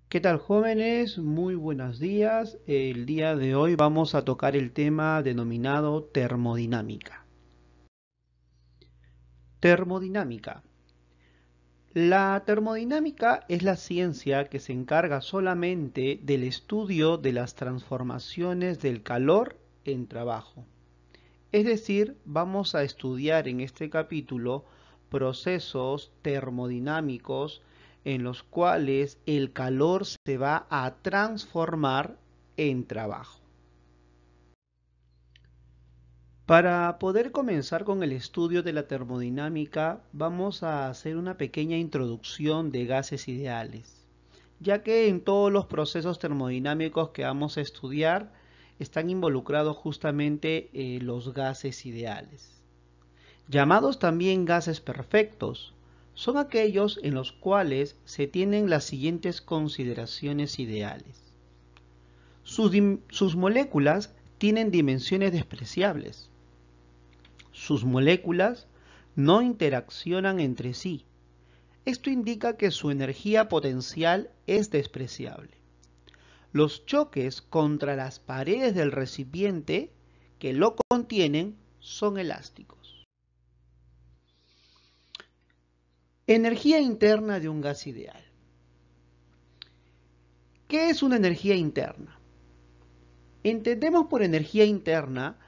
¿Qué tal, jóvenes? Muy buenos días. El día de hoy vamos a tocar el tema denominado termodinámica. Termodinámica. La termodinámica es la ciencia que se encarga solamente del estudio de las transformaciones del calor en trabajo. Es decir, vamos a estudiar en este capítulo procesos termodinámicos en los cuales el calor se va a transformar en trabajo. Para poder comenzar con el estudio de la termodinámica, vamos a hacer una pequeña introducción de gases ideales, ya que en todos los procesos termodinámicos que vamos a estudiar están involucrados justamente los gases ideales. Llamados también gases perfectos, son aquellos en los cuales se tienen las siguientes consideraciones ideales. Sus moléculas tienen dimensiones despreciables. Sus moléculas no interaccionan entre sí. Esto indica que su energía potencial es despreciable. Los choques contra las paredes del recipiente que lo contienen son elásticos. Energía interna de un gas ideal. ¿Qué es una energía interna? Entendemos por energía interna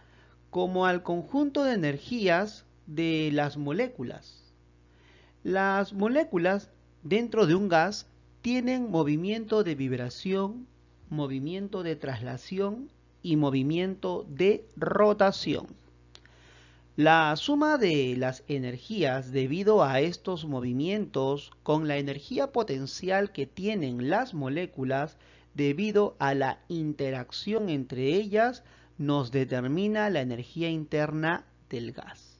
como al conjunto de energías de las moléculas. Las moléculas dentro de un gas tienen movimiento de vibración, movimiento de traslación y movimiento de rotación. La suma de las energías debido a estos movimientos con la energía potencial que tienen las moléculas debido a la interacción entre ellas nos determina la energía interna del gas.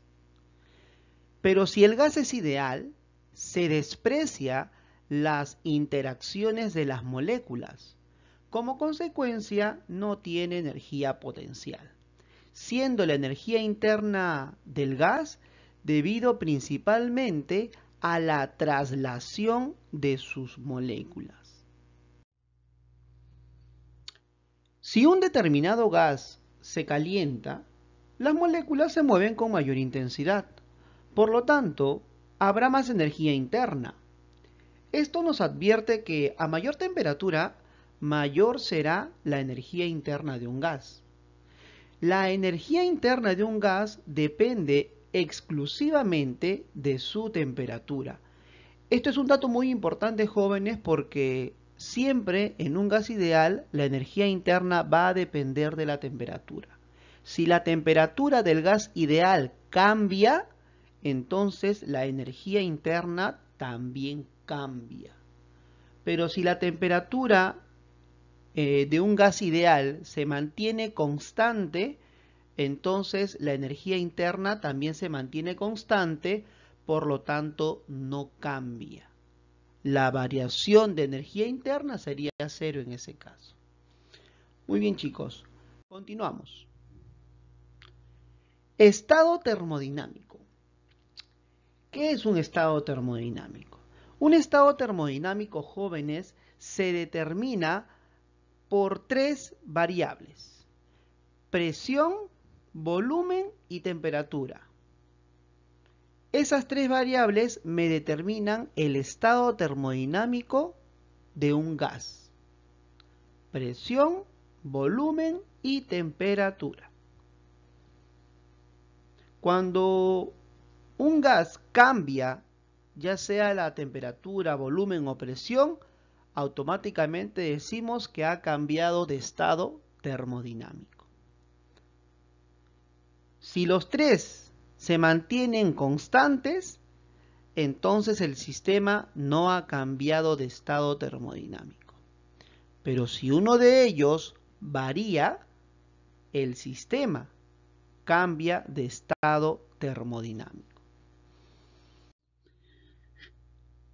Pero si el gas es ideal, se desprecia las interacciones de las moléculas. Como consecuencia, no tiene energía potencial, siendo la energía interna del gas debido principalmente a la traslación de sus moléculas. Si un determinado gas se calienta, las moléculas se mueven con mayor intensidad. Por lo tanto, habrá más energía interna. Esto nos advierte que a mayor temperatura, mayor será la energía interna de un gas. La energía interna de un gas depende exclusivamente de su temperatura. Esto es un dato muy importante, jóvenes, porque siempre en un gas ideal la energía interna va a depender de la temperatura. Si la temperatura del gas ideal cambia, entonces la energía interna también cambia. Pero si la temperatura de un gas ideal se mantiene constante, entonces la energía interna también se mantiene constante, por lo tanto no cambia. La variación de energía interna sería cero en ese caso. Muy bien, chicos, continuamos. Estado termodinámico. ¿Qué es un estado termodinámico? Un estado termodinámico, jóvenes, se determina por tres variables: presión, volumen y temperatura. Esas tres variables me determinan el estado termodinámico de un gas: presión, volumen y temperatura. Cuando un gas cambia, ya sea la temperatura, volumen o presión, automáticamente decimos que ha cambiado de estado termodinámico. Si los tres se mantienen constantes, entonces el sistema no ha cambiado de estado termodinámico. Pero si uno de ellos varía, el sistema cambia de estado termodinámico.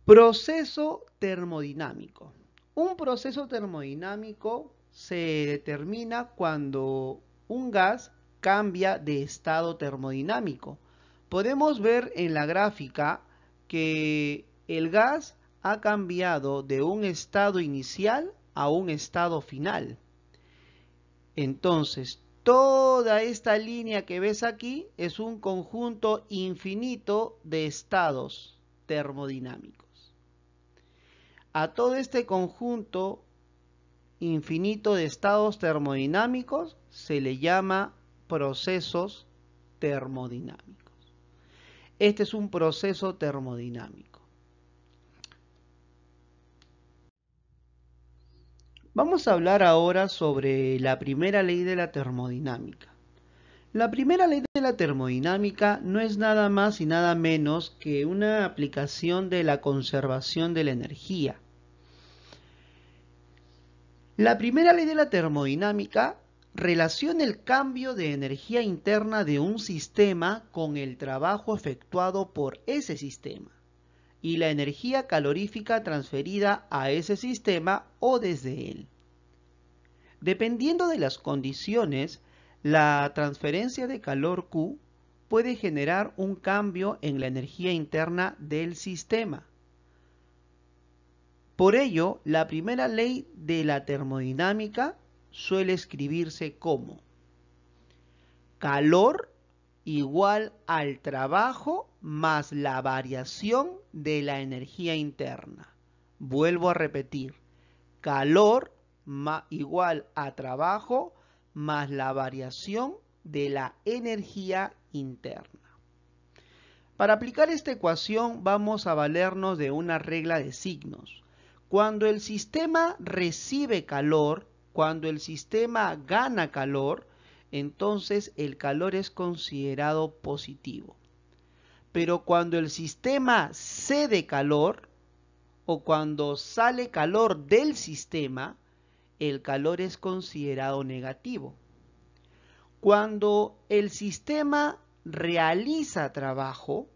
Proceso termodinámico. Un proceso termodinámico se determina cuando un gas cambia de estado termodinámico. Podemos ver en la gráfica que el gas ha cambiado de un estado inicial a un estado final. Entonces, toda esta línea que ves aquí es un conjunto infinito de estados termodinámicos. A todo este conjunto infinito de estados termodinámicos se le llama procesos termodinámicos. Este es un proceso termodinámico. Vamos a hablar ahora sobre la primera ley de la termodinámica. La primera ley de la termodinámica no es nada más y nada menos que una aplicación de la conservación de la energía. La primera ley de la termodinámica relaciona el cambio de energía interna de un sistema con el trabajo efectuado por ese sistema y la energía calorífica transferida a ese sistema o desde él. Dependiendo de las condiciones, la transferencia de calor Q puede generar un cambio en la energía interna del sistema. Por ello, la primera ley de la termodinámica suele escribirse como calor igual al trabajo más la variación de la energía interna. Vuelvo a repetir, calor igual a trabajo más la variación de la energía interna. Para aplicar esta ecuación vamos a valernos de una regla de signos. Cuando el sistema recibe calor, cuando el sistema gana calor, entonces el calor es considerado positivo. Pero cuando el sistema cede calor o cuando sale calor del sistema, el calor es considerado negativo. Cuando el sistema realiza trabajo,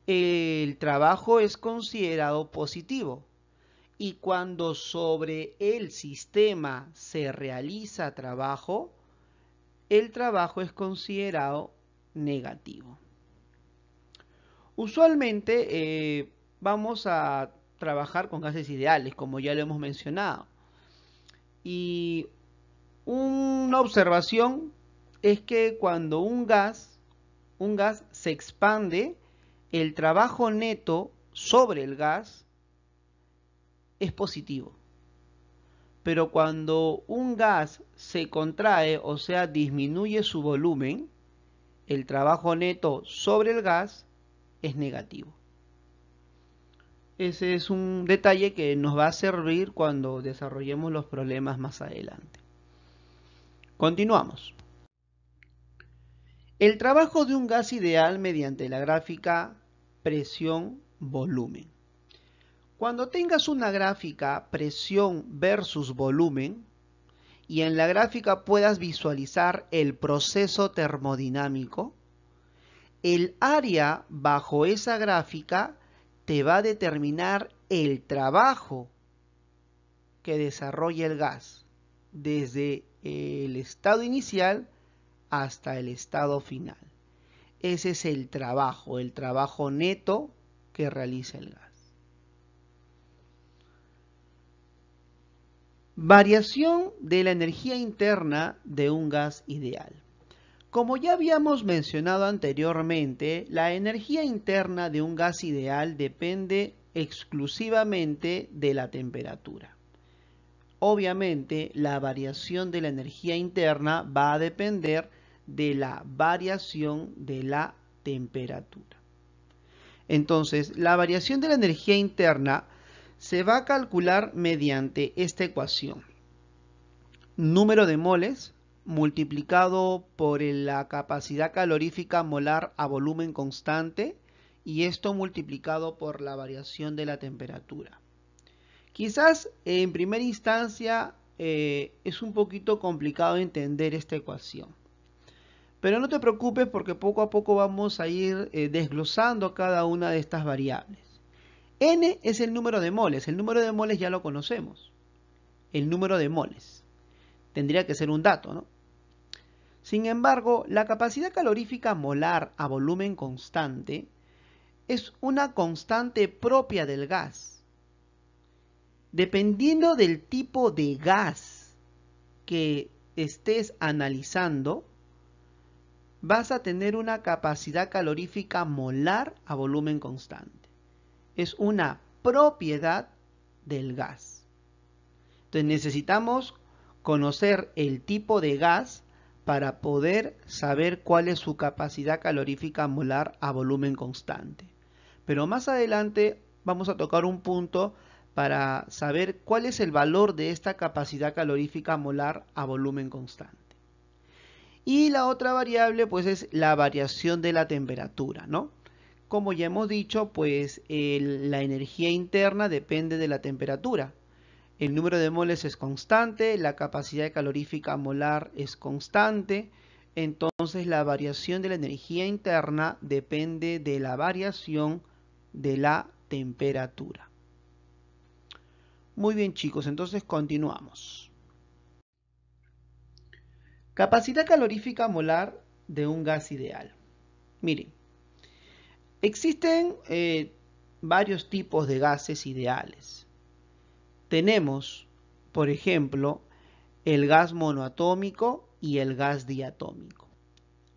el trabajo es considerado positivo. Y cuando sobre el sistema se realiza trabajo, el trabajo es considerado negativo. Usualmente vamos a trabajar con gases ideales, como ya lo hemos mencionado. Y una observación es que cuando un gas se expande, el trabajo neto sobre el gas es positivo. Pero cuando un gas se contrae, o sea, disminuye su volumen, el trabajo neto sobre el gas es negativo. Ese es un detalle que nos va a servir cuando desarrollemos los problemas más adelante. Continuamos. El trabajo de un gas ideal mediante la gráfica presión-volumen. Cuando tengas una gráfica presión versus volumen y en la gráfica puedas visualizar el proceso termodinámico, el área bajo esa gráfica te va a determinar el trabajo que desarrolla el gas desde el estado inicial hasta el estado final. Ese es el trabajo neto que realiza el gas. Variación de la energía interna de un gas ideal. Como ya habíamos mencionado anteriormente, la energía interna de un gas ideal depende exclusivamente de la temperatura. Obviamente, la variación de la energía interna va a depender de la variación de la temperatura. Entonces, la variación de la energía interna se va a calcular mediante esta ecuación. Número de moles multiplicado por la capacidad calorífica molar a volumen constante y esto multiplicado por la variación de la temperatura. Quizás en primera instancia es un poquito complicado entender esta ecuación. Pero no te preocupes porque poco a poco vamos a ir desglosando cada una de estas variables. N es el número de moles. El número de moles ya lo conocemos. El número de moles. Tendría que ser un dato, ¿no? Sin embargo, la capacidad calorífica molar a volumen constante es una constante propia del gas. Dependiendo del tipo de gas que estés analizando, vas a tener una capacidad calorífica molar a volumen constante. Es una propiedad del gas. Entonces necesitamos conocer el tipo de gas para poder saber cuál es su capacidad calorífica molar a volumen constante. Pero más adelante vamos a tocar un punto para saber cuál es el valor de esta capacidad calorífica molar a volumen constante. Y la otra variable pues es la variación de la temperatura, ¿no? Como ya hemos dicho, pues la energía interna depende de la temperatura. El número de moles es constante, la capacidad calorífica molar es constante, entonces la variación de la energía interna depende de la variación de la temperatura. Muy bien chicos, entonces continuamos. Capacidad calorífica molar de un gas ideal. Miren, existen varios tipos de gases ideales. Tenemos, por ejemplo, el gas monoatómico y el gas diatómico.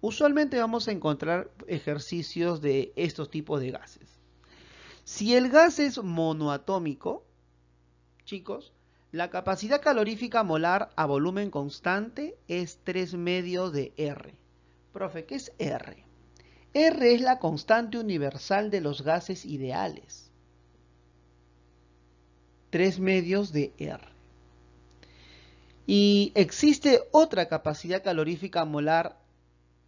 Usualmente vamos a encontrar ejercicios de estos tipos de gases. Si el gas es monoatómico, chicos, la capacidad calorífica molar a volumen constante es 3/2 de R. Profe, ¿qué es R? R es la constante universal de los gases ideales. 3/2 de R. Y existe otra capacidad calorífica molar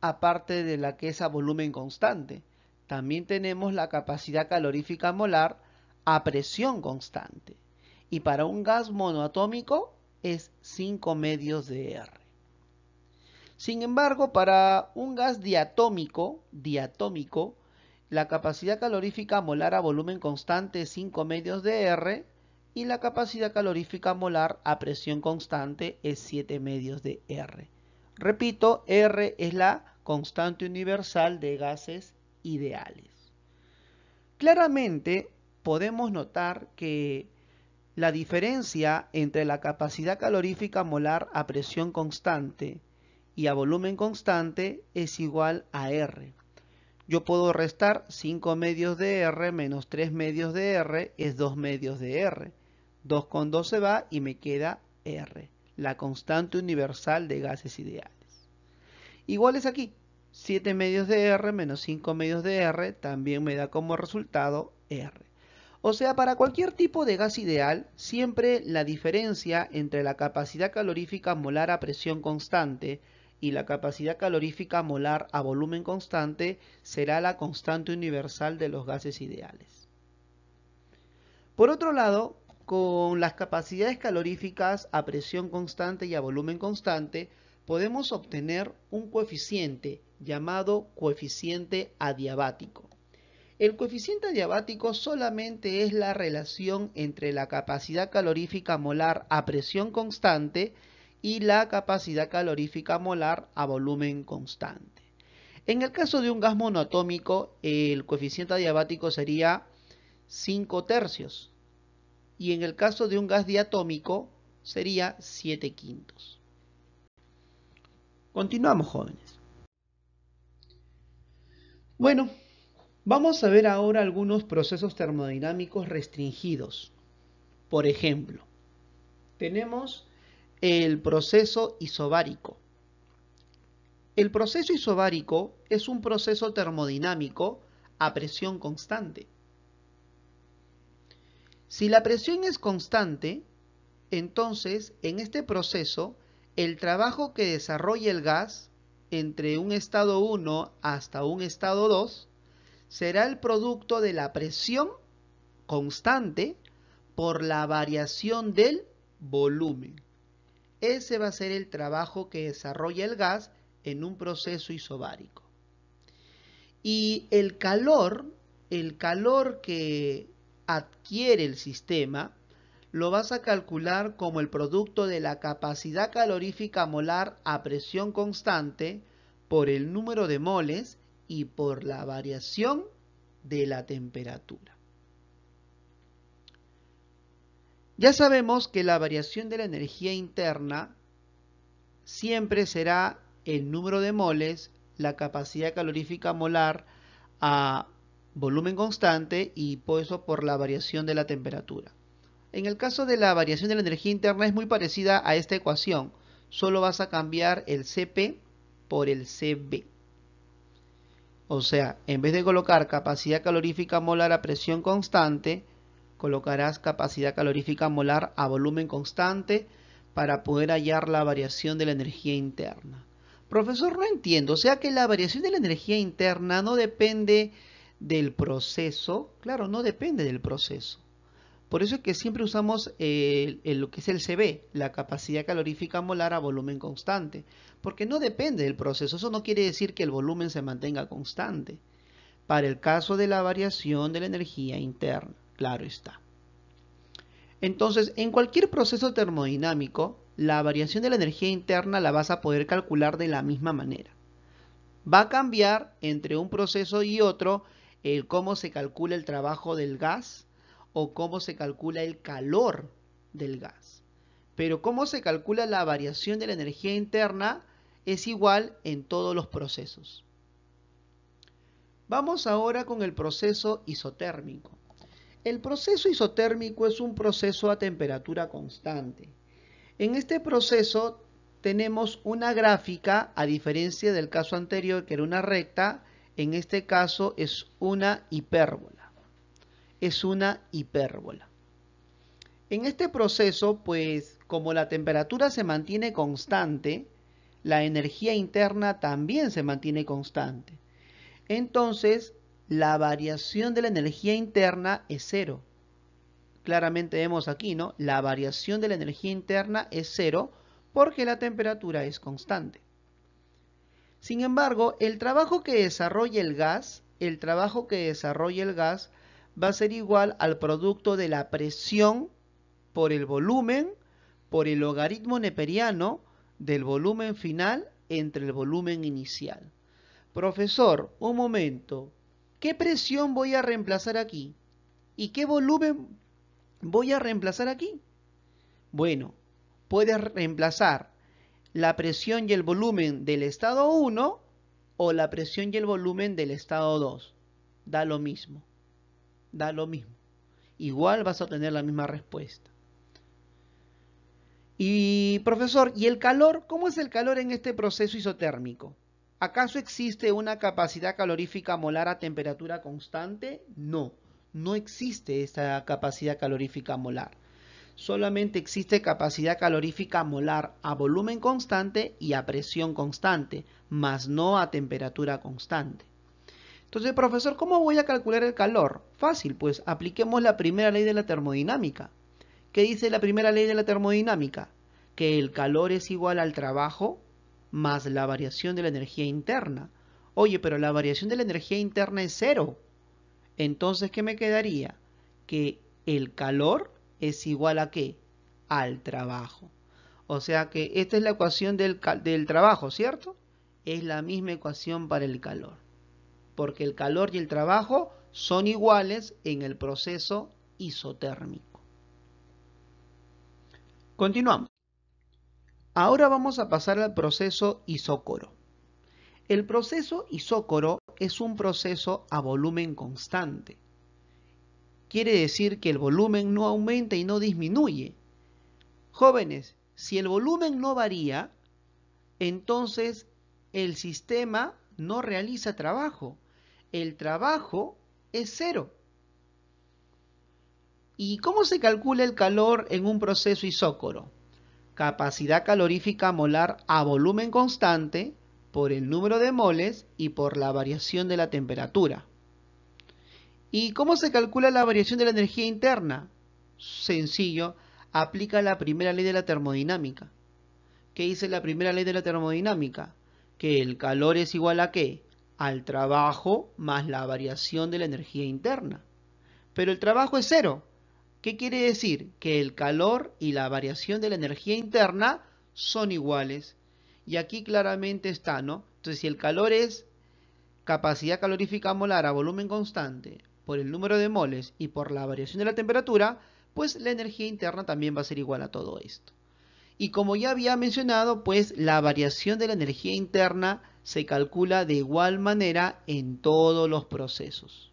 aparte de la que es a volumen constante. También tenemos la capacidad calorífica molar a presión constante. Y para un gas monoatómico es 5/2 de R. Sin embargo, para un gas diatómico, la capacidad calorífica molar a volumen constante es 5/2 de R y la capacidad calorífica molar a presión constante es 7/2 de R. Repito, R es la constante universal de gases ideales. Claramente podemos notar que la diferencia entre la capacidad calorífica molar a presión constante y a volumen constante es igual a R. Yo puedo restar 5/2 de R menos 3/2 de R es 2/2 de R. 2 con 2 se va y me queda R, la constante universal de gases ideales. Igual es aquí, 7/2 de R menos 5/2 de R también me da como resultado R. O sea, para cualquier tipo de gas ideal, siempre la diferencia entre la capacidad calorífica molar a presión constante y la capacidad calorífica molar a volumen constante será la constante universal de los gases ideales. Por otro lado, con las capacidades caloríficas a presión constante y a volumen constante, podemos obtener un coeficiente llamado coeficiente adiabático. El coeficiente adiabático solamente es la relación entre la capacidad calorífica molar a presión constante y la capacidad calorífica molar a volumen constante. En el caso de un gas monoatómico, el coeficiente adiabático sería 5/3 y en el caso de un gas diatómico sería 7/5. Continuamos, jóvenes. Bueno, vamos a ver ahora algunos procesos termodinámicos restringidos. Por ejemplo, tenemos el proceso isobárico. El proceso isobárico es un proceso termodinámico a presión constante. Si la presión es constante, entonces en este proceso el trabajo que desarrolla el gas entre un estado 1 hasta un estado 2 será el producto de la presión constante por la variación del volumen. Ese va a ser el trabajo que desarrolla el gas en un proceso isobárico. Y el calor que adquiere el sistema, lo vas a calcular como el producto de la capacidad calorífica molar a presión constante por el número de moles y por la variación de la temperatura. Ya sabemos que la variación de la energía interna siempre será el número de moles, la capacidad calorífica molar a volumen constante y por eso por la variación de la temperatura. En el caso de la variación de la energía interna es muy parecida a esta ecuación. Solo vas a cambiar el Cp por el Cv. O sea, en vez de colocar capacidad calorífica molar a presión constante, colocarás capacidad calorífica molar a volumen constante para poder hallar la variación de la energía interna. Profesor, no entiendo. O sea que la variación de la energía interna no depende del proceso. Claro, no depende del proceso. Por eso es que siempre usamos lo que es el Cv, la capacidad calorífica molar a volumen constante, porque no depende del proceso. Eso no quiere decir que el volumen se mantenga constante. Para el caso de la variación de la energía interna, claro está. Entonces, en cualquier proceso termodinámico, la variación de la energía interna la vas a poder calcular de la misma manera. Va a cambiar entre un proceso y otro el cómo se calcula el trabajo del gas o cómo se calcula el calor del gas. Pero cómo se calcula la variación de la energía interna es igual en todos los procesos. Vamos ahora con el proceso isotérmico. El proceso isotérmico es un proceso a temperatura constante. En este proceso tenemos una gráfica, a diferencia del caso anterior que era una recta, en este caso es una hipérbola. Es una hipérbola. En este proceso, pues, como la temperatura se mantiene constante, la energía interna también se mantiene constante. Entonces, la variación de la energía interna es cero. Claramente vemos aquí, ¿no? La variación de la energía interna es cero porque la temperatura es constante. Sin embargo, el trabajo que desarrolla el gas va a ser igual al producto de la presión por el volumen, por el logaritmo neperiano del volumen final entre el volumen inicial. Profesor, un momento, ¿qué presión voy a reemplazar aquí? ¿Y qué volumen voy a reemplazar aquí? Bueno, puedes reemplazar la presión y el volumen del estado 1 o la presión y el volumen del estado 2. Da lo mismo. Da lo mismo. Igual vas a obtener la misma respuesta. Y profesor, ¿y el calor? ¿Cómo es el calor en este proceso isotérmico? ¿Acaso existe una capacidad calorífica molar a temperatura constante? No, no existe esta capacidad calorífica molar. Solamente existe capacidad calorífica molar a volumen constante y a presión constante, mas no a temperatura constante. Entonces, profesor, ¿cómo voy a calcular el calor? Fácil, pues apliquemos la primera ley de la termodinámica. ¿Qué dice la primera ley de la termodinámica? Que el calor es igual al trabajo más la variación de la energía interna. Oye, pero la variación de la energía interna es cero. Entonces, ¿qué me quedaría? Que el calor es igual a ¿qué? Al trabajo. O sea que esta es la ecuación del trabajo, ¿cierto? Es la misma ecuación para el calor. Porque el calor y el trabajo son iguales en el proceso isotérmico. Continuamos. Ahora vamos a pasar al proceso isócoro. El proceso isócoro es un proceso a volumen constante. Quiere decir que el volumen no aumenta y no disminuye. Jóvenes, si el volumen no varía, entonces el sistema no realiza trabajo. El trabajo es cero. ¿Y cómo se calcula el calor en un proceso isócoro? Capacidad calorífica molar a volumen constante por el número de moles y por la variación de la temperatura. ¿Y cómo se calcula la variación de la energía interna? Sencillo, aplica la primera ley de la termodinámica. ¿Qué dice la primera ley de la termodinámica? Que el calor es igual a ¿qué? Al trabajo más la variación de la energía interna. Pero el trabajo es cero. ¿Qué quiere decir? Que el calor y la variación de la energía interna son iguales. Y aquí claramente está, ¿no? Entonces, si el calor es capacidad calorífica molar a volumen constante por el número de moles y por la variación de la temperatura, pues la energía interna también va a ser igual a todo esto. Y como ya había mencionado, pues la variación de la energía interna se calcula de igual manera en todos los procesos.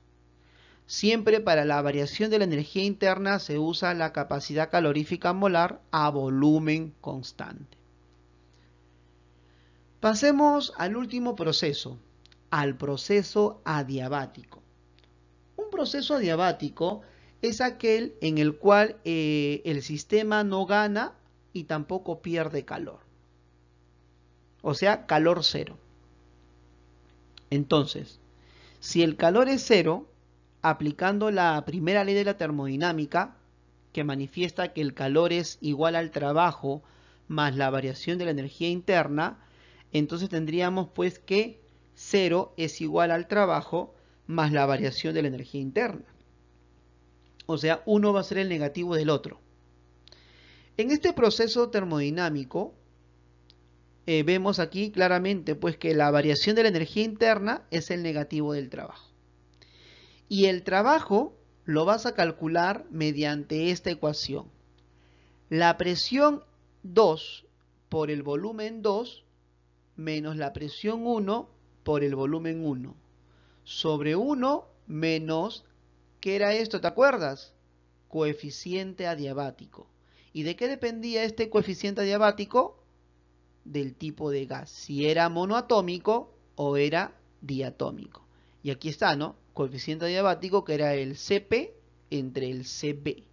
Siempre para la variación de la energía interna se usa la capacidad calorífica molar a volumen constante. Pasemos al último proceso, al proceso adiabático. Un proceso adiabático es aquel en el cual el sistema no gana y tampoco pierde calor. O sea, calor cero. Entonces, si el calor es cero, aplicando la primera ley de la termodinámica, que manifiesta que el calor es igual al trabajo más la variación de la energía interna, entonces tendríamos pues que 0 es igual al trabajo más la variación de la energía interna. O sea, uno va a ser el negativo del otro. En este proceso termodinámico, vemos aquí claramente pues que la variación de la energía interna es el negativo del trabajo. Y el trabajo lo vas a calcular mediante esta ecuación. La presión 2 por el volumen 2 menos la presión 1 por el volumen 1 sobre 1 menos, ¿qué era esto? ¿Te acuerdas? Coeficiente adiabático. ¿Y de qué dependía este coeficiente adiabático? Del tipo de gas, si era monoatómico o era diatómico. Y aquí está, ¿no? Coeficiente adiabático, que era el Cp entre el Cv.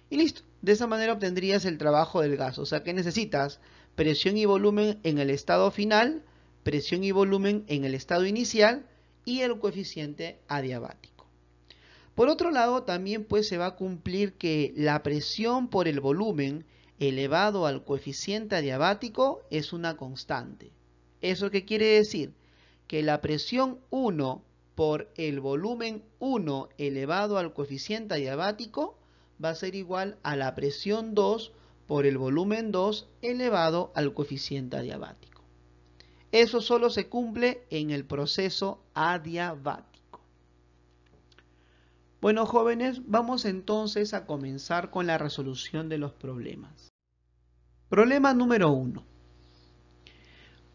Y listo. De esa manera obtendrías el trabajo del gas. O sea que necesitas presión y volumen en el estado final, presión y volumen en el estado inicial y el coeficiente adiabático. Por otro lado, también pues se va a cumplir que la presión por el volumen elevado al coeficiente adiabático es una constante. ¿Eso qué quiere decir? Que la presión 1 por el volumen 1 elevado al coeficiente adiabático va a ser igual a la presión 2 por el volumen 2 elevado al coeficiente adiabático. Eso solo se cumple en el proceso adiabático. Bueno, jóvenes, vamos entonces a comenzar con la resolución de los problemas. Problema número 1.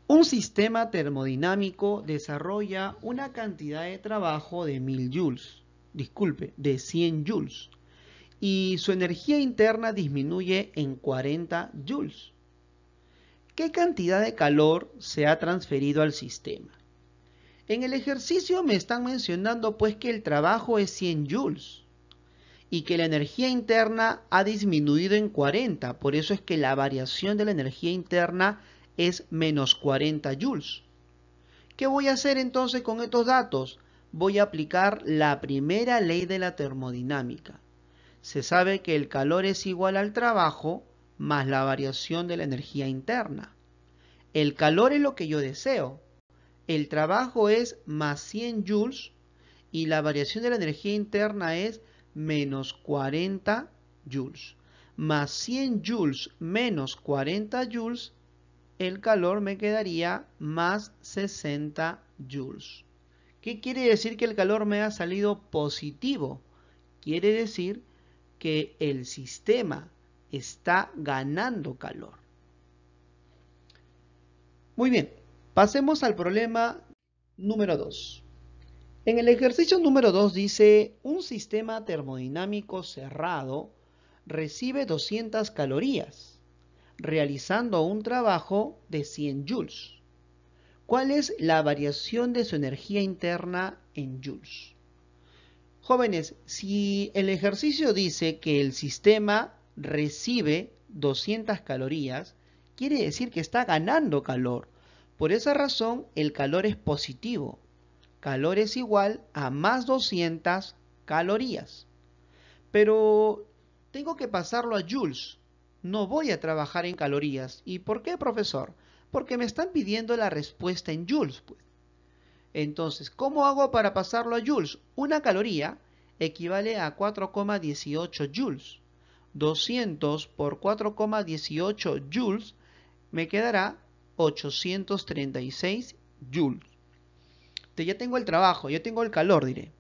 Un sistema termodinámico desarrolla una cantidad de trabajo de 1000 joules, de 100 joules, y su energía interna disminuye en 40 joules. ¿Qué cantidad de calor se ha transferido al sistema? En el ejercicio me están mencionando pues que el trabajo es 100 joules y que la energía interna ha disminuido en 40, por eso es que la variación de la energía interna es menos 40 joules. ¿Qué voy a hacer entonces con estos datos? Voy a aplicar la primera ley de la termodinámica. Se sabe que el calor es igual al trabajo más la variación de la energía interna. El calor es lo que yo deseo. El trabajo es más 100 joules y la variación de la energía interna es menos 40 joules. Más 100 joules menos 40 joules, el calor me quedaría más 60 joules. ¿Qué quiere decir que el calor me ha salido positivo? Quiere decir que el sistema está ganando calor. Muy bien, pasemos al problema número 2. En el ejercicio número 2 dice, un sistema termodinámico cerrado recibe 200 calorías, realizando un trabajo de 100 joules. ¿Cuál es la variación de su energía interna en joules? Jóvenes, si el ejercicio dice que el sistema recibe 200 calorías, quiere decir que está ganando calor. Por esa razón, el calor es positivo. Calor es igual a más 200 calorías. Pero tengo que pasarlo a joules. No voy a trabajar en calorías. ¿Y por qué, profesor? Porque me están pidiendo la respuesta en joules, pues. Entonces, ¿cómo hago para pasarlo a joules? Una caloría equivale a 4,18 joules. 200 por 4,18 joules me quedará 836 joules. Ya tengo el trabajo, ya tengo el calor, diré.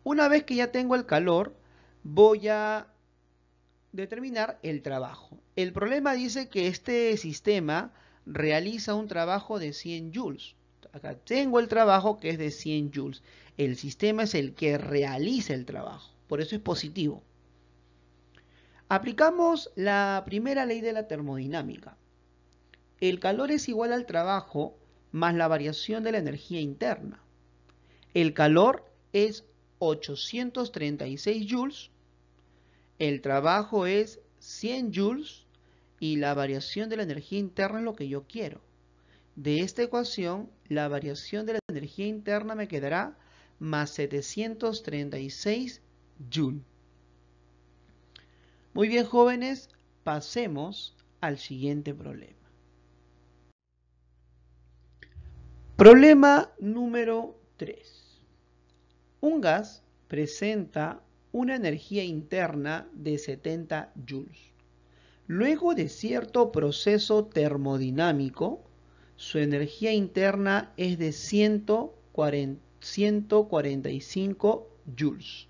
Una vez que ya tengo el calor, voy a determinar el trabajo. El problema dice que este sistema realiza un trabajo de 100 joules. Acá tengo el trabajo que es de 100 joules. El sistema es el que realiza el trabajo. Por eso es positivo. Aplicamos la primera ley de la termodinámica. El calor es igual al trabajo más la variación de la energía interna. El calor es 836 joules, el trabajo es 100 joules y la variación de la energía interna es lo que yo quiero. De esta ecuación, la variación de la energía interna me quedará más 736 joules. Muy bien, jóvenes, pasemos al siguiente problema. Problema número 3. Un gas presenta una energía interna de 70 joules. Luego de cierto proceso termodinámico, su energía interna es de 145 joules,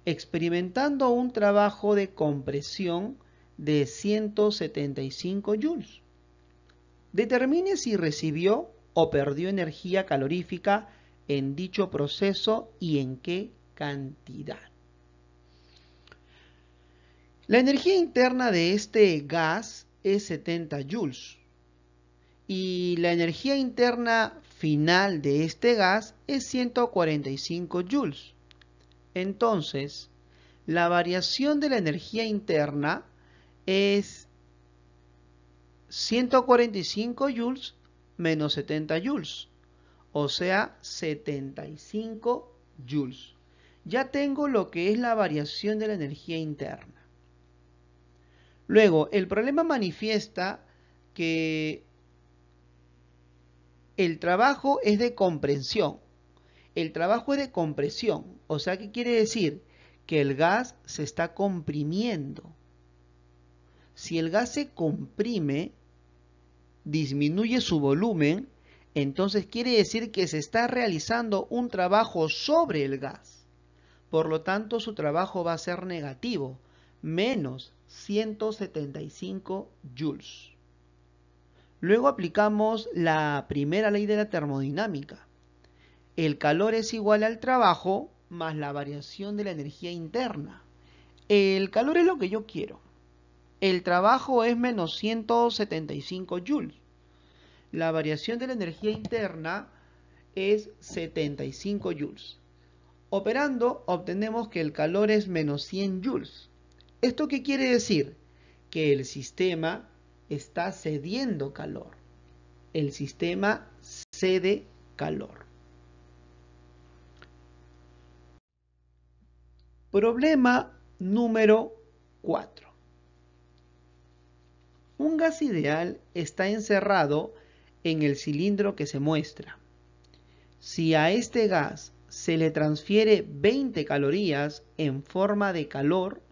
experimentando un trabajo de compresión de 175 joules. Determine si recibió o perdió energía calorífica en dicho proceso y en qué cantidad. La energía interna de este gas es 70 joules y la energía interna final de este gas es 145 joules. Entonces, la variación de la energía interna es 145 joules menos 70 joules, o sea, 75 joules. Ya tengo lo que es la variación de la energía interna. Luego, el problema manifiesta que el trabajo es de compresión. El trabajo es de compresión, o sea, ¿qué quiere decir? Que el gas se está comprimiendo. Si el gas se comprime, disminuye su volumen, entonces quiere decir que se está realizando un trabajo sobre el gas. Por lo tanto, su trabajo va a ser negativo, menos 175 joules. Luego aplicamos la primera ley de la termodinámica. El calor es igual al trabajo más la variación de la energía interna. El calor es lo que yo quiero. El trabajo es menos 175 joules. La variación de la energía interna es 75 joules. Operando, obtenemos que el calor es menos 100 joules. ¿Esto qué quiere decir? Que el sistema está cediendo calor. El sistema cede calor. Problema número 4. Un gas ideal está encerrado en el cilindro que se muestra. Si a este gas se le transfiere 20 calorías en forma de calor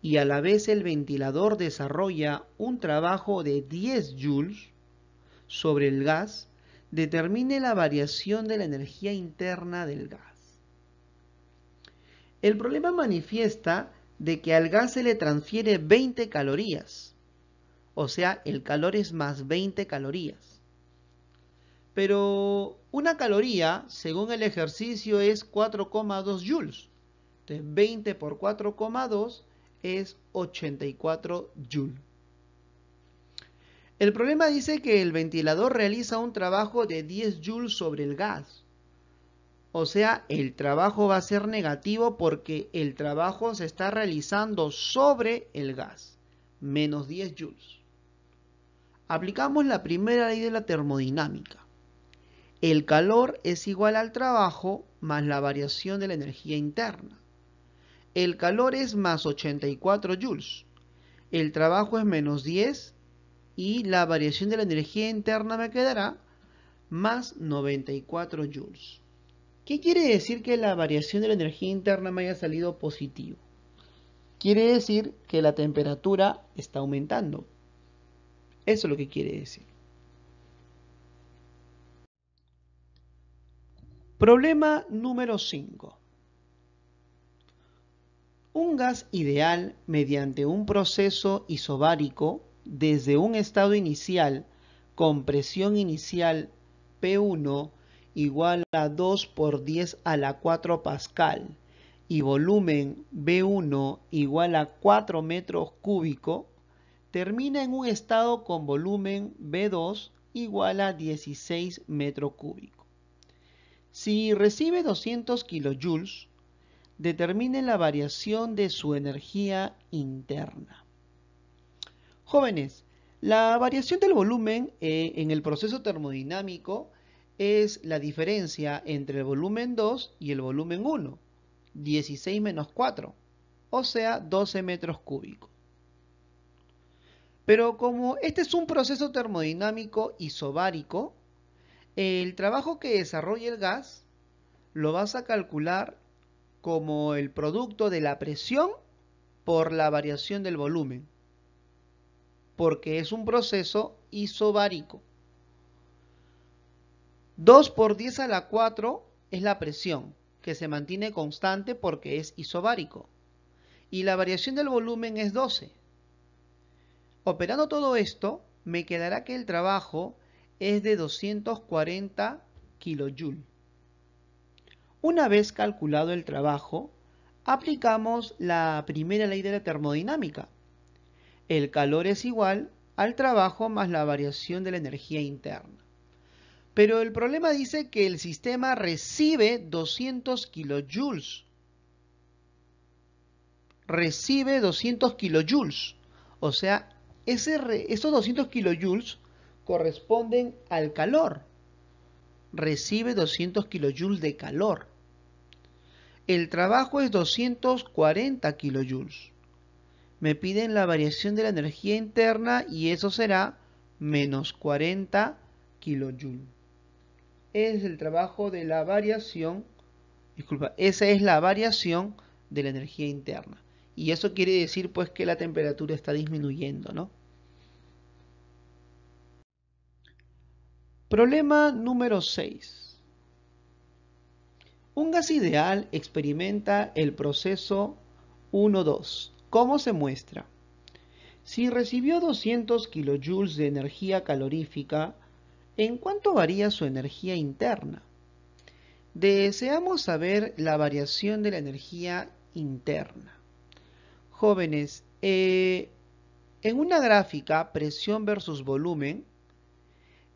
y a la vez el ventilador desarrolla un trabajo de 10 joules sobre el gas, determine la variación de la energía interna del gas. El problema manifiesta de que al gas se le transfiere 20 calorías, o sea, el calor es más 20 calorías. Pero una caloría, según el ejercicio, es 4,2 joules. Entonces, 20 por 4,2 es 84 joules. El problema dice que el ventilador realiza un trabajo de 10 joules sobre el gas. O sea, el trabajo va a ser negativo porque el trabajo se está realizando sobre el gas. Menos 10 joules. Aplicamos la primera ley de la termodinámica. El calor es igual al trabajo más la variación de la energía interna. El calor es más 84 joules. El trabajo es menos 10 y la variación de la energía interna me quedará más 94 joules. ¿Qué quiere decir que la variación de la energía interna me haya salido positivo? Quiere decir que la temperatura está aumentando. Eso es lo que quiere decir. Problema número 5. Un gas ideal mediante un proceso isobárico desde un estado inicial con presión inicial P1 igual a 2 por 10 a la 4 pascal y volumen B1 igual a 4 metros cúbicos, termina en un estado con volumen B2 igual a 16 metros cúbicos. Si recibe 200 kilojoules, determine la variación de su energía interna. Jóvenes, la variación del volumen en el proceso termodinámico es la diferencia entre el volumen 2 y el volumen 1, 16 menos 4, o sea, 12 metros cúbicos. Pero como este es un proceso termodinámico isobárico, el trabajo que desarrolla el gas lo vas a calcular como el producto de la presión por la variación del volumen, porque es un proceso isobárico. 2 por 10 a la 4 es la presión, que se mantiene constante porque es isobárico, y la variación del volumen es 12. Operando todo esto, me quedará que el trabajo es de 240 kilojoules. Una vez calculado el trabajo, aplicamos la primera ley de la termodinámica. El calor es igual al trabajo más la variación de la energía interna. Pero el problema dice que el sistema recibe 200 kilojoules. Recibe 200 kilojoules. O sea, esos 200 kilojoules corresponden al calor. Recibe 200 kilojoules de calor. El trabajo es 240 kilojoules. Me piden la variación de la energía interna y eso será menos 40 kilojoules. Es el trabajo de la variación, esa es la variación de la energía interna. Y eso quiere decir pues que la temperatura está disminuyendo, ¿no? Problema número 6. Un gas ideal experimenta el proceso 1-2. ¿Cómo se muestra? Si recibió 200 kilojoules de energía calorífica, ¿en cuánto varía su energía interna? Deseamos saber la variación de la energía interna. Jóvenes, en una gráfica, presión versus volumen,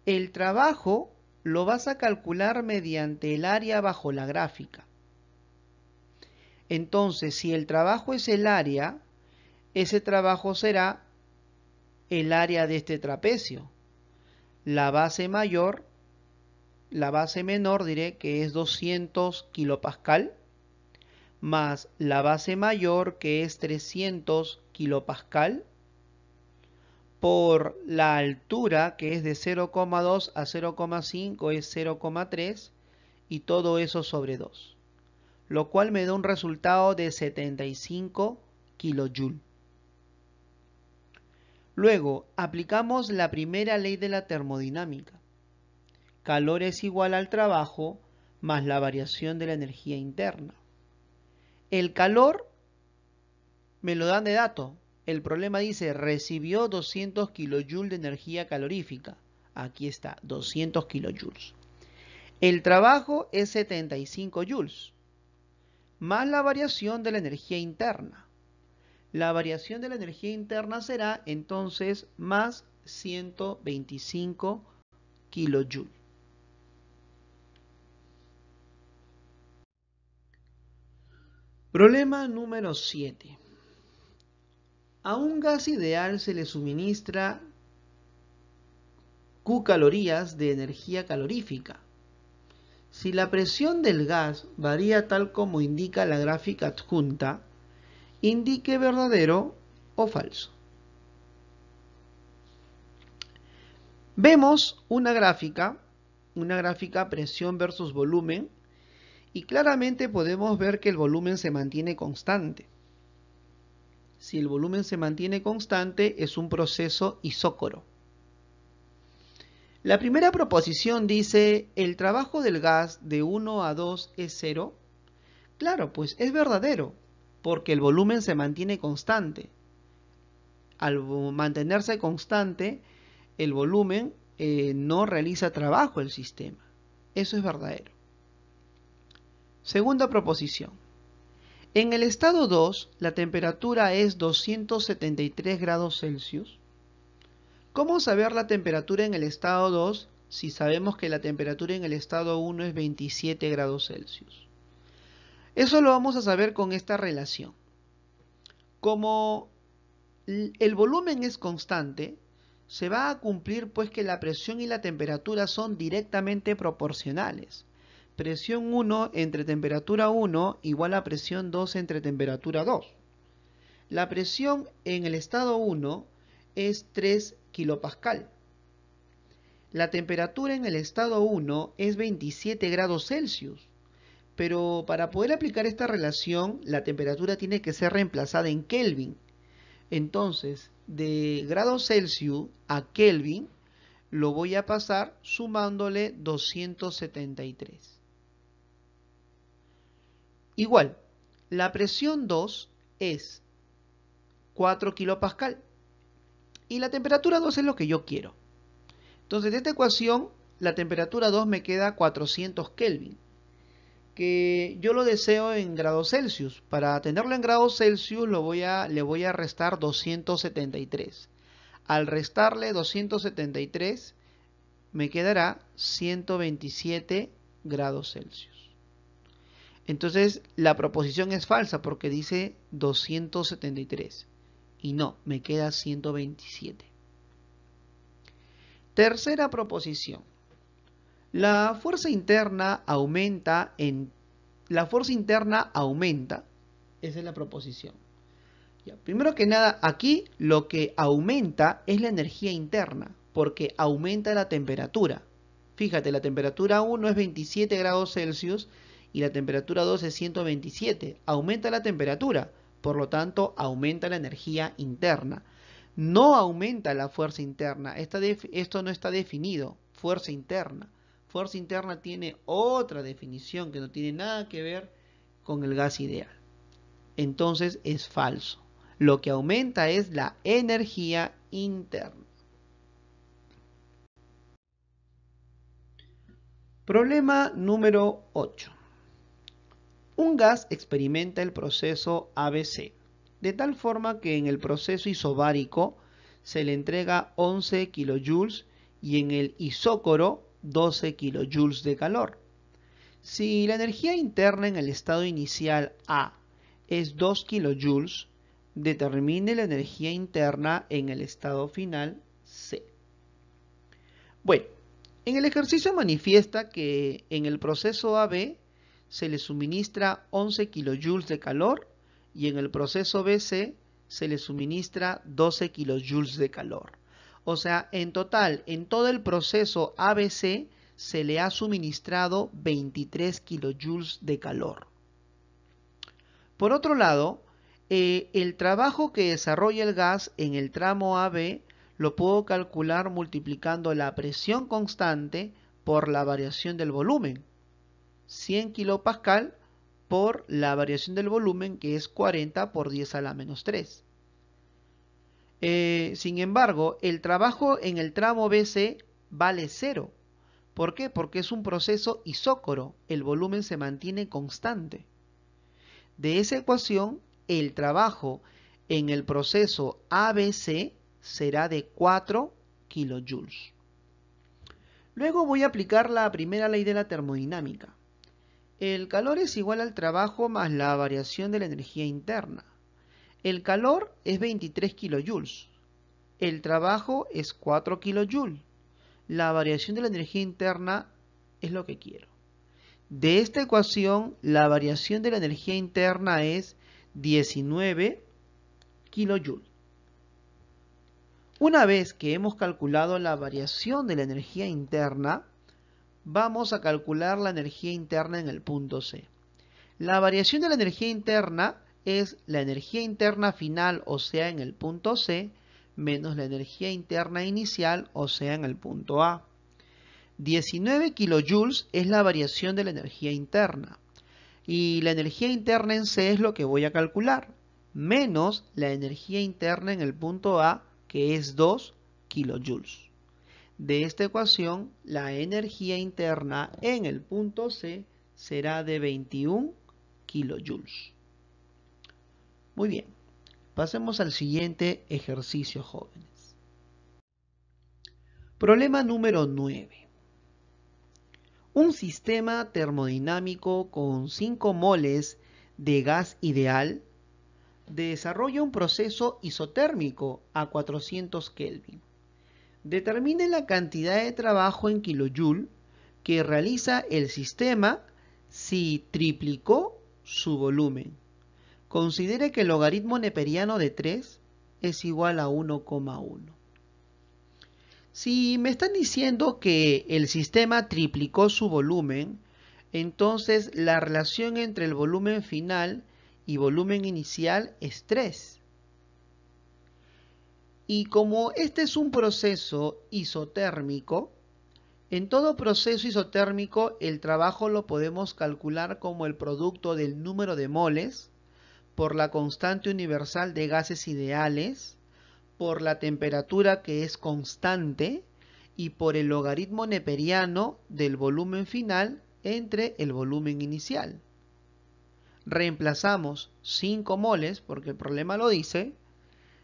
el trabajo lo vas a calcular mediante el área bajo la gráfica. Entonces, si el trabajo es el área, ese trabajo será el área de este trapecio. La base mayor, la base menor diré que es 200 kilopascal, más la base mayor que es 300 kilopascal, por la altura que es de 0,2 a 0,5 es 0,3 y todo eso sobre 2, lo cual me da un resultado de 75 kilojoules. Luego aplicamos la primera ley de la termodinámica. Calor es igual al trabajo más la variación de la energía interna. El calor me lo dan de dato. El problema dice recibió 200 kilojoules de energía calorífica. Aquí está, 200 kilojoules. El trabajo es 75 joules, más la variación de la energía interna. La variación de la energía interna será entonces más 125 kilojoules. Problema número 7. A un gas ideal se le suministra Q calorías de energía calorífica. Si la presión del gas varía tal como indica la gráfica adjunta, indique verdadero o falso. Vemos una gráfica presión versus volumen, y claramente podemos ver que el volumen se mantiene constante. Si el volumen se mantiene constante, es un proceso isócoro. La primera proposición dice, ¿el trabajo del gas de 1 a 2 es 0? Claro, pues es verdadero, porque el volumen se mantiene constante. Al mantenerse constante, el volumen no realiza trabajo el sistema. Eso es verdadero. Segunda proposición. En el estado 2, la temperatura es 273 grados Celsius. ¿Cómo saber la temperatura en el estado 2 si sabemos que la temperatura en el estado 1 es 27 grados Celsius? Eso lo vamos a saber con esta relación. Como el volumen es constante, se va a cumplir pues que la presión y la temperatura son directamente proporcionales. Presión 1 entre temperatura 1 igual a presión 2 entre temperatura 2. La presión en el estado 1 es 3 kilopascal. La temperatura en el estado 1 es 27 grados Celsius. Pero para poder aplicar esta relación, la temperatura tiene que ser reemplazada en Kelvin. Entonces, de grados Celsius a Kelvin, lo voy a pasar sumándole 273. Igual, la presión 2 es 4 kilopascal y la temperatura 2 es lo que yo quiero. Entonces, de esta ecuación, la temperatura 2 me queda 400 Kelvin, que yo lo deseo en grados Celsius. Para tenerlo en grados Celsius le voy a restar 273. Al restarle 273 me quedará 127 grados Celsius. Entonces la proposición es falsa porque dice 273 y no, me queda 127. Tercera proposición. La fuerza interna aumenta esa es la proposición. Ya, primero que nada, aquí lo que aumenta es la energía interna, porque aumenta la temperatura. Fíjate, la temperatura 1 es 27 grados Celsius y la temperatura 2 es 127. Aumenta la temperatura, por lo tanto, aumenta la energía interna. No aumenta la fuerza interna. Esto no está definido, fuerza interna. Fuerza interna tiene otra definición que no tiene nada que ver con el gas ideal. Entonces es falso. Lo que aumenta es la energía interna. Problema número 8. Un gas experimenta el proceso ABC, de tal forma que en el proceso isobárico se le entrega 11 kilojoules y en el isócoro 12 kilojoules de calor. Si la energía interna en el estado inicial A es 2 kilojoules, determine la energía interna en el estado final C. Bueno, en el ejercicio manifiesta que en el proceso AB se le suministra 11 kilojoules de calor y en el proceso BC se le suministra 12 kilojoules de calor. O sea, en total, en todo el proceso ABC se le ha suministrado 23 kilojoules de calor. Por otro lado, el trabajo que desarrolla el gas en el tramo AB lo puedo calcular multiplicando la presión constante por la variación del volumen. 100 kilopascal por la variación del volumen, que es 40 por 10 a la menos 3. Sin embargo, el trabajo en el tramo BC vale 0. ¿Por qué? Porque es un proceso isócoro, el volumen se mantiene constante. De esa ecuación, el trabajo en el proceso ABC será de 4 kilojoules. Luego voy a aplicar la primera ley de la termodinámica. El calor es igual al trabajo más la variación de la energía interna. El calor es 23 kilojoules. El trabajo es 4 kilojoules. La variación de la energía interna es lo que quiero. De esta ecuación, la variación de la energía interna es 19 kilojoules. Una vez que hemos calculado la variación de la energía interna, vamos a calcular la energía interna en el punto C. La variación de la energía interna es la energía interna final, o sea, en el punto C, menos la energía interna inicial, o sea, en el punto A. 19 kilojoules es la variación de la energía interna. Y la energía interna en C es lo que voy a calcular, menos la energía interna en el punto A, que es 2 kilojoules. De esta ecuación, la energía interna en el punto C será de 21 kilojoules. Muy bien, pasemos al siguiente ejercicio, jóvenes. Problema número 9. Un sistema termodinámico con 5 moles de gas ideal desarrolla un proceso isotérmico a 400 Kelvin. Determine la cantidad de trabajo en kilojoule que realiza el sistema si triplicó su volumen. Considere que el logaritmo neperiano de 3 es igual a 1,1. Si me están diciendo que el sistema triplicó su volumen, entonces la relación entre el volumen final y volumen inicial es 3. Y como este es un proceso isotérmico, en todo proceso isotérmico el trabajo lo podemos calcular como el producto del número de moles por la constante universal de gases ideales, por la temperatura que es constante y por el logaritmo neperiano del volumen final entre el volumen inicial. Reemplazamos 5 moles, porque el problema lo dice.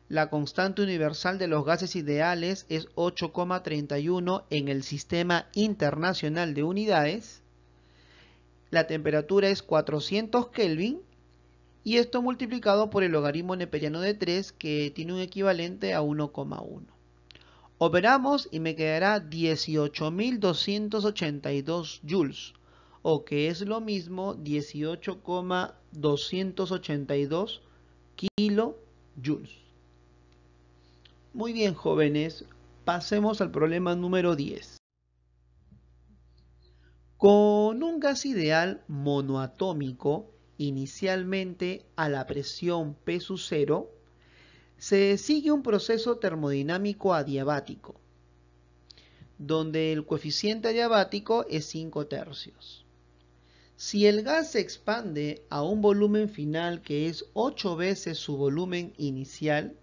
La constante universal de los gases ideales es 8,31 en el Sistema Internacional de Unidades. La temperatura es 400 Kelvin. Y esto multiplicado por el logaritmo neperiano de 3, que tiene un equivalente a 1,1. Operamos y me quedará 18.282 joules, o que es lo mismo 18,282 kilojoules. Muy bien, jóvenes, pasemos al problema número 10. Con un gas ideal monoatómico, inicialmente a la presión P sub 0, se sigue un proceso termodinámico adiabático, donde el coeficiente adiabático es 5 tercios. Si el gas se expande a un volumen final que es 8 veces su volumen inicial,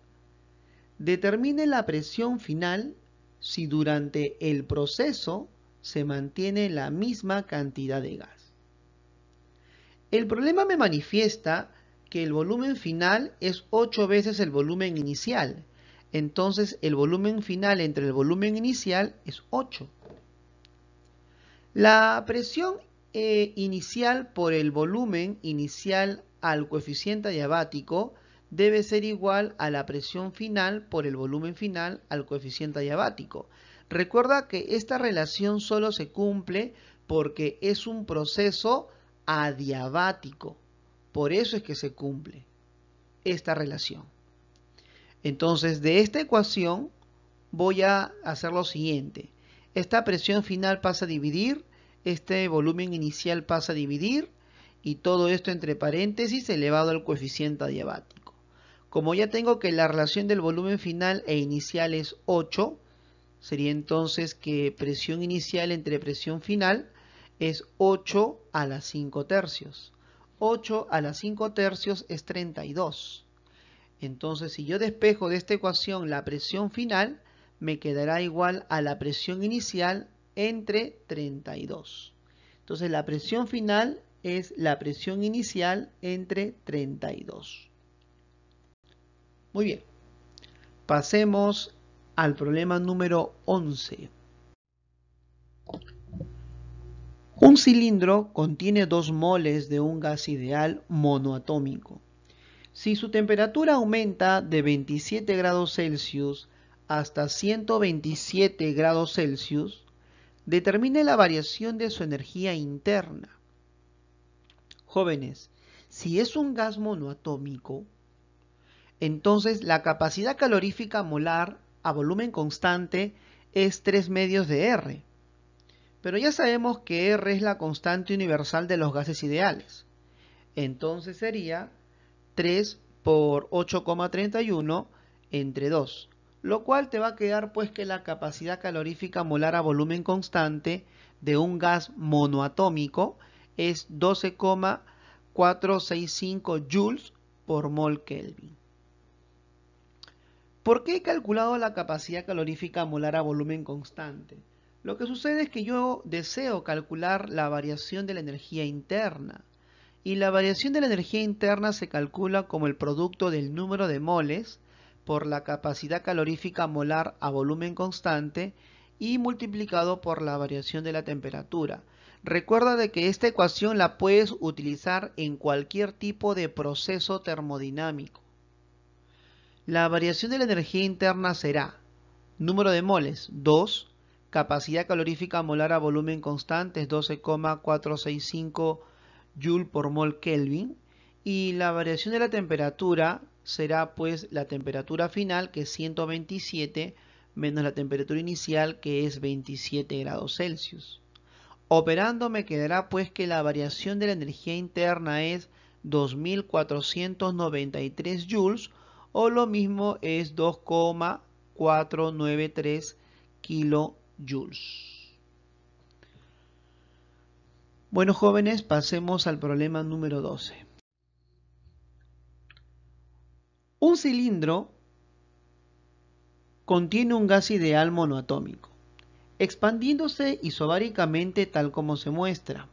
determine la presión final si durante el proceso se mantiene la misma cantidad de gas. El problema me manifiesta que el volumen final es 8 veces el volumen inicial. Entonces el volumen final entre el volumen inicial es 8. La presión inicial por el volumen inicial al coeficiente adiabático debe ser igual a la presión final por el volumen final al coeficiente adiabático. Recuerda que esta relación solo se cumple porque es un proceso adiabático. Por eso es que se cumple esta relación. Entonces, de esta ecuación voy a hacer lo siguiente. Esta presión final pasa a dividir, este volumen inicial pasa a dividir, y todo esto entre paréntesis elevado al coeficiente adiabático. Como ya tengo que la relación del volumen final e inicial es 8, sería entonces que presión inicial entre presión final es 8 a la 5 tercios. 8 a la 5 tercios es 32. Entonces, si yo despejo de esta ecuación la presión final, me quedará igual a la presión inicial entre 32. Entonces, la presión final es la presión inicial entre 32. Muy bien. Pasemos al problema número 11. Un cilindro contiene 2 moles de un gas ideal monoatómico. Si su temperatura aumenta de 27 grados Celsius hasta 127 grados Celsius, determine la variación de su energía interna. Jóvenes, si es un gas monoatómico, entonces la capacidad calorífica molar a volumen constante es 3/2 de R. Pero ya sabemos que R es la constante universal de los gases ideales. Entonces sería 3 por 8,31 entre 2. lo cual te va a quedar pues que la capacidad calorífica molar a volumen constante de un gas monoatómico es 12,465 joules por mol Kelvin. ¿Por qué he calculado la capacidad calorífica molar a volumen constante? Lo que sucede es que yo deseo calcular la variación de la energía interna. Y la variación de la energía interna se calcula como el producto del número de moles por la capacidad calorífica molar a volumen constante y multiplicado por la variación de la temperatura. Recuerda de que esta ecuación la puedes utilizar en cualquier tipo de proceso termodinámico. La variación de la energía interna será número de moles 2, capacidad calorífica molar a volumen constante es 12,465 Joule por mol Kelvin, y la variación de la temperatura será pues la temperatura final, que es 127, menos la temperatura inicial, que es 27 grados Celsius. Operando me quedará pues que la variación de la energía interna es 2493 joules, o lo mismo es 2,493 kilojoules. Bueno, jóvenes, pasemos al problema número 12. Un cilindro contiene un gas ideal monoatómico, expandiéndose isobáricamente tal como se muestra.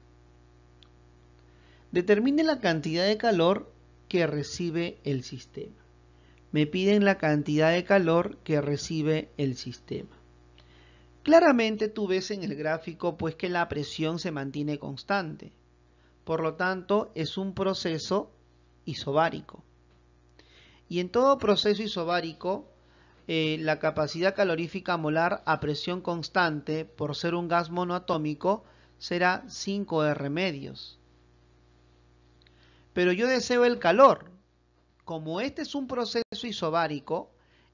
Determine la cantidad de calor que recibe el sistema. Me piden la cantidad de calor que recibe el sistema. Claramente tú ves en el gráfico pues que la presión se mantiene constante. Por lo tanto, es un proceso isobárico. Y en todo proceso isobárico, la capacidad calorífica molar a presión constante, por ser un gas monoatómico, será 5 R medios. Pero yo deseo el calor. Como este es un proceso isobárico,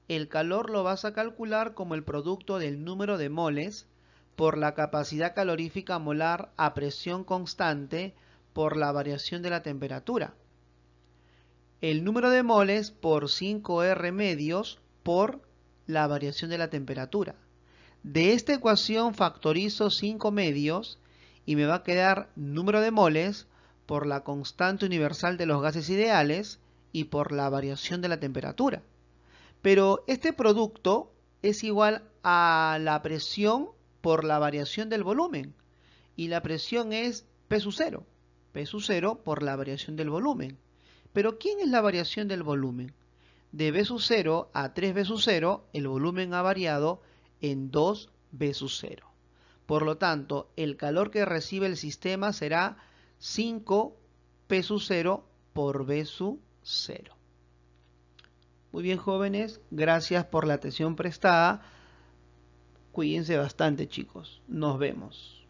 el calor lo vas a calcular como el producto del número de moles por la capacidad calorífica molar a presión constante por la variación de la temperatura. El número de moles por 5 R medios por la variación de la temperatura. De esta ecuación factorizo 5 medios y me va a quedar número de moles por la constante universal de los gases ideales y por la variación de la temperatura. Pero este producto es igual a la presión por la variación del volumen. Y la presión es P sub 0. P sub 0 por la variación del volumen. Pero ¿quién es la variación del volumen? De B sub 0 a 3B sub 0, el volumen ha variado en 2B sub 0. Por lo tanto, el calor que recibe el sistema será 5P sub 0 por B sub 0. Muy bien, jóvenes, gracias por la atención prestada. Cuídense bastante, chicos. Nos vemos.